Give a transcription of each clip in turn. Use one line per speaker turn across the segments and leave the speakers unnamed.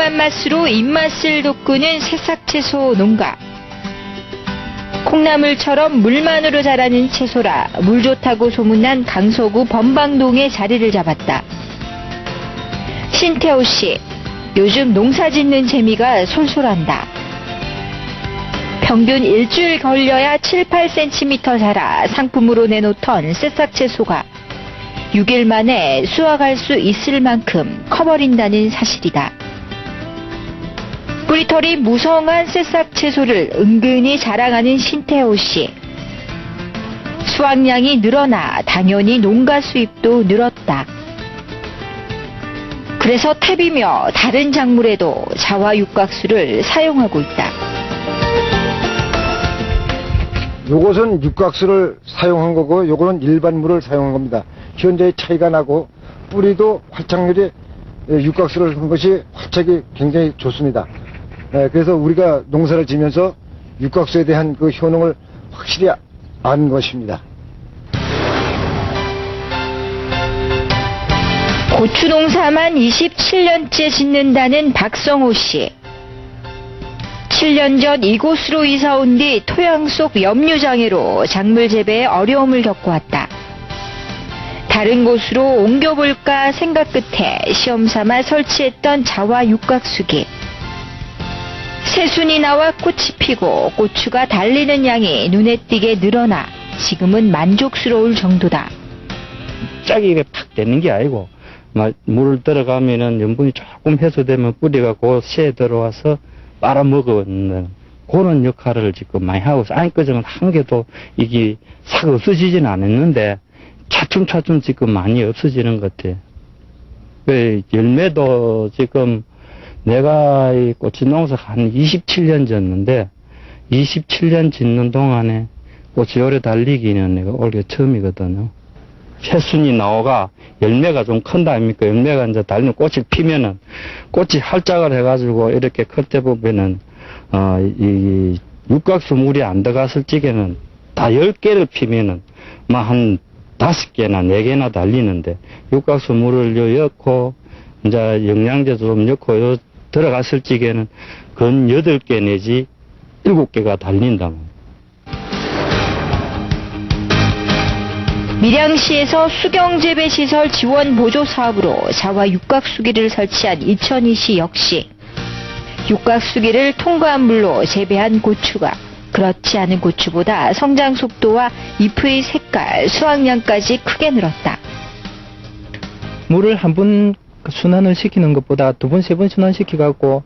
달콤한 맛으로 입맛을 돋구는 새싹채소 농가. 콩나물처럼 물만으로 자라는 채소라 물 좋다고 소문난 강서구 범방동에 자리를 잡았다. 신태호 씨, 요즘 농사 짓는 재미가 솔솔한다. 평균 일주일 걸려야 7, 8cm 자라 상품으로 내놓던 새싹채소가 6일 만에 수확할 수 있을 만큼 커버린다는 사실이다. 뿌리털이 무성한 새싹채소를 은근히 자랑하는 신태호 씨. 수확량이 늘어나 당연히 농가 수입도 늘었다. 그래서 탭이며 다른 작물에도 자화 육각수를 사용하고 있다.
요것은 육각수를 사용한 거고 요거는 일반 물을 사용한 겁니다. 현재의 차이가 나고 뿌리도 활착률이 육각수를 한 것이 활착이 굉장히 좋습니다. 그래서 우리가 농사를 지면서 육각수에 대한 그 효능을 확실히 안 것입니다.
고추 농사만 27년째 짓는다는 박성호 씨. 7년 전 이곳으로 이사 온 뒤 토양 속 염류장애로 작물 재배에 어려움을 겪어왔다. 다른 곳으로 옮겨볼까 생각 끝에 시험삼아 설치했던 자화 육각수기. 새순이 나와 꽃이 피고 고추가 달리는 양이 눈에 띄게 늘어나 지금은 만족스러울 정도다.
짝이 팍 되는 게 아니고 물을 들어가면은 염분이 조금 해소되면 뿌리가 그 새에 들어와서 빨아먹는 그런 역할을 지금 많이 하고 있어요. 안꺼정은 한 개도 이게 싹 없어지지는 않았는데 차츰차츰 지금 많이 없어지는 것 같아요. 열매도 지금 내가 이 고추 농사 한 27년 졌는데 27년 짓는 동안에 꽃이 오래 달리기는 내가 올해 처음이거든요. 새순이 나오가 열매가 좀 큰다 아닙니까? 열매가 이제 달리는 꽃이 피면은 꽃이 활짝을 해가지고 이렇게 클 때 보면은 이 육각수 물이 안 들어갔을 적에는 다 10개를 피면은 막 한 5개나 4개나 달리는데 육각수 물을 넣고 이제 영양제 좀 넣고 들어갔을 적에는 건 8개 내지 7개가 달린다.
밀양시에서 수경재배시설 지원 보조 사업으로 자화 육각수기를 설치한 이천희시 역시 육각수기를 통과한 물로 재배한 고추가 그렇지 않은 고추보다 성장 속도와 잎의 색깔, 수확량까지 크게 늘었다.
물을 한 번 순환을 시키는 것보다 2번, 3번 순환시켜갖고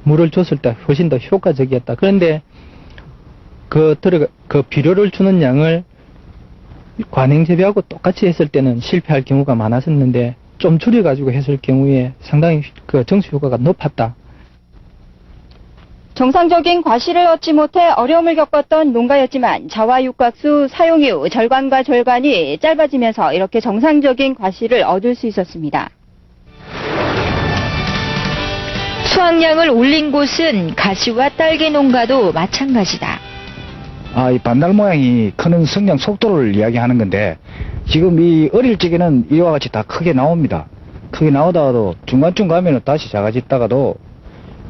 물을 줬을 때 훨씬 더 효과적이었다. 그런데 그 비료를 주는 양을 관행 재배하고 똑같이 했을 때는 실패할 경우가 많았었는데 좀 줄여가지고 했을 경우에 상당히 그 정수 효과가 높았다.
정상적인 과실을 얻지 못해 어려움을 겪었던 농가였지만 자화 육각수 사용 이후 절간과 절간이 짧아지면서 이렇게 정상적인 과실을 얻을 수 있었습니다.
수확량을 올린 곳은 가시와 딸기 농가도 마찬가지다.
이 반달 모양이 크는 성장 속도를 이야기하는 건데 지금 이 어릴 적에는 이와 같이 다 크게 나옵니다. 크게 나오다가도 중간쯤 가면은 다시 작아졌다가도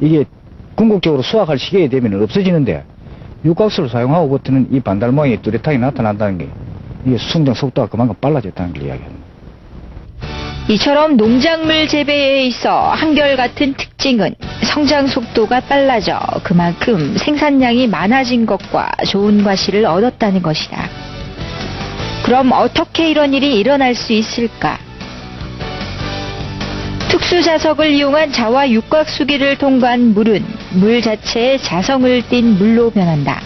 이게 궁극적으로 수확할 시기에 되면 없어지는데 육각수를 사용하고부터는 이 반달 모양이 뚜렷하게 나타난다는 게 이게 성장 속도가 그만큼 빨라졌다는 걸 이야기합니다.
이처럼 농작물 재배에 있어 한결같은 특징은 성장 속도가 빨라져 그만큼 생산량이 많아진 것과 좋은 과실을 얻었다는 것이다. 그럼 어떻게 이런 일이 일어날 수 있을까? 특수자석을 이용한 자화 육각수기를 통과한 물은 물 자체의 자성을 띤 물로 변한다.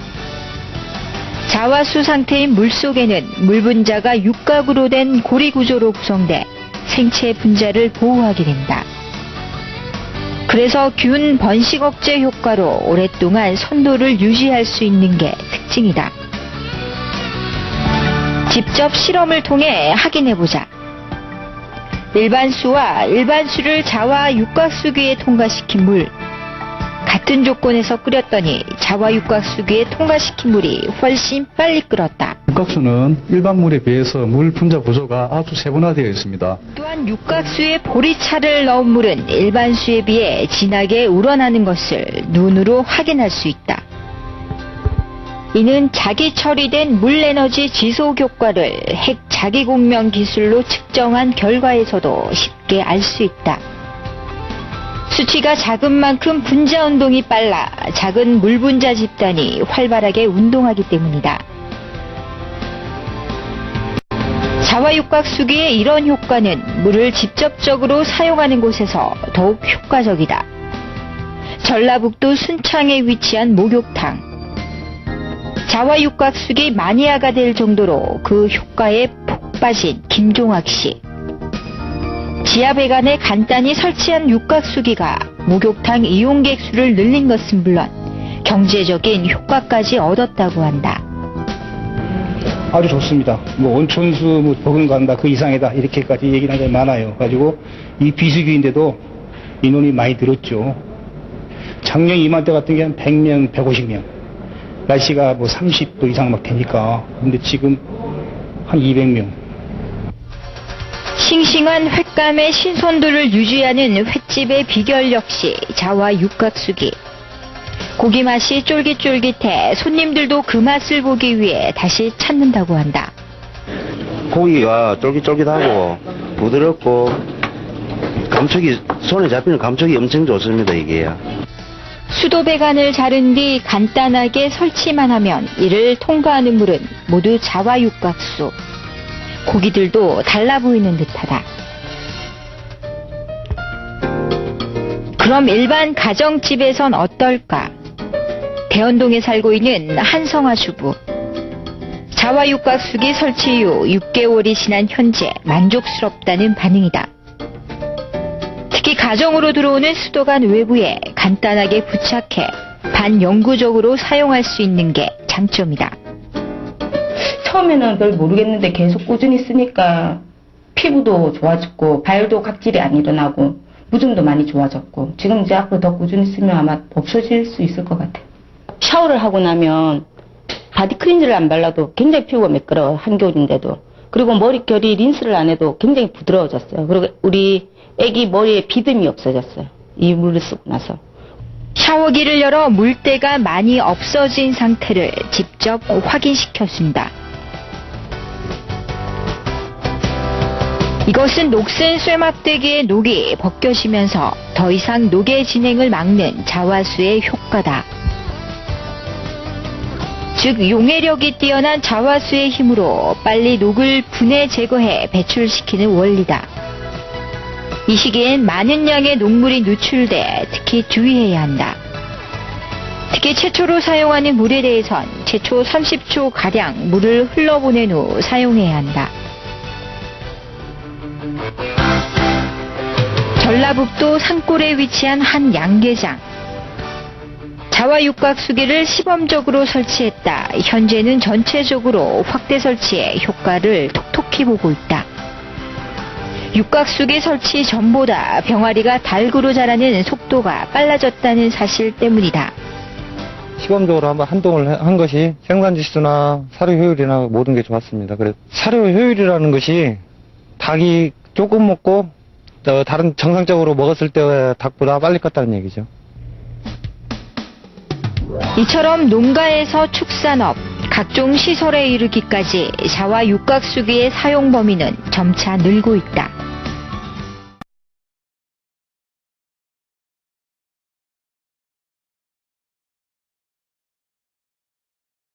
자화수 상태인 물 속에는 물 분자가 육각으로 된 고리 구조로 구성돼 생체 분자를 보호하게 된다. 그래서 균 번식 억제 효과로 오랫동안 선도를 유지할 수 있는 게 특징이다. 직접 실험을 통해 확인해보자. 일반수와 일반수를 자화 육각수기에 통과시킨 물. 같은 조건에서 끓였더니 자화육각수기에 통과시킨 물이 훨씬 빨리 끓었다.
육각수는 일반 물에 비해서 물 분자 구조가 아주 세분화되어 있습니다.
또한 육각수에 보리차를 넣은 물은 일반 수에 비해 진하게 우러나는 것을 눈으로 확인할 수 있다. 이는 자기 처리된 물에너지 지속 효과를 핵 자기공명 기술로 측정한 결과에서도 쉽게 알 수 있다. 수치가 작은 만큼 분자 운동이 빨라 작은 물 분자 집단이 활발하게 운동하기 때문이다. 자화육각수기의 이런 효과는 물을 직접적으로 사용하는 곳에서 더욱 효과적이다. 전라북도 순창에 위치한 목욕탕. 자화육각수기 마니아가 될 정도로 그 효과에 푹 빠진 김종학 씨. 지하 배관에 간단히 설치한 육각수기가 목욕탕 이용객 수를 늘린 것은 물론 경제적인 효과까지 얻었다고 한다.
아주 좋습니다. 뭐 온천수 뭐 버금간다 그 이상이다 이렇게까지 얘기를 하는 게 많아요. 가지고 이 비수기인데도 인원이 많이 늘었죠. 작년 이맘때 같은 게 한 100명, 150명. 날씨가 뭐 30도 이상 막 되니까. 근데 지금 한 200명.
싱싱한 횟감의 신선도를 유지하는 횟집의 비결 역시 자화육각수기. 고기 맛이 쫄깃쫄깃해 손님들도 그 맛을 보기 위해 다시 찾는다고 한다.
고기가 쫄깃쫄깃하고 부드럽고 감촉이 손에 잡히는 감촉이 엄청 좋습니다. 이게.
수도 배관을 자른 뒤 간단하게 설치만 하면 이를 통과하는 물은 모두 자화육각수. 고기들도 달라 보이는 듯하다. 그럼 일반 가정집에선 어떨까? 대원동에 살고 있는 한성화 주부. 자화육각수기 설치 이후 6개월이 지난 현재 만족스럽다는 반응이다. 특히 가정으로 들어오는 수도관 외부에 간단하게 부착해 반영구적으로 사용할 수 있는 게 장점이다.
처음에는 별 모르겠는데 계속 꾸준히 쓰니까 피부도 좋아졌고 발도 각질이 안 일어나고 무좀도 많이 좋아졌고 지금 이제 앞으로 더 꾸준히 쓰면 아마 없어질 수 있을 것 같아요. 샤워를 하고 나면 바디 클렌저를 안 발라도 굉장히 피부가 매끄러워요. 한겨울인데도. 그리고 머릿결이 린스를 안 해도 굉장히 부드러워졌어요. 그리고 우리 애기 머리에 비듬이 없어졌어요. 이 물을 쓰고 나서.
샤워기를 열어 물때가 많이 없어진 상태를 직접 확인시켰습니다. 이것은 녹슨 쇠막대기의 녹이 벗겨지면서 더 이상 녹의 진행을 막는 자화수의 효과다. 즉 용해력이 뛰어난 자화수의 힘으로 빨리 녹을 분해 제거해 배출시키는 원리다. 이 시기엔 많은 양의 녹물이 누출돼 특히 주의해야 한다. 특히 최초로 사용하는 물에 대해선 최초 30초가량 물을 흘러보낸 후 사용해야 한다. 전라북도 산골에 위치한 한 양계장. 자화육각수기를 시범적으로 설치했다. 현재는 전체적으로 확대 설치해 효과를 톡톡히 보고 있다. 육각수기 설치 전보다 병아리가 닭으로 자라는 속도가 빨라졌다는 사실 때문이다.
시범적으로 한번 한동을 한 것이 생산 지수나 사료 효율이나 모든 게 좋았습니다. 그래서 사료 효율이라는 것이 닭이 조금 먹고 다른 정상적으로 먹었을 때 닭보다 빨리 컸다는 얘기죠.
이처럼 농가에서 축산업, 각종 시설에 이르기까지 자화육각수기의 사용 범위는 점차 늘고 있다.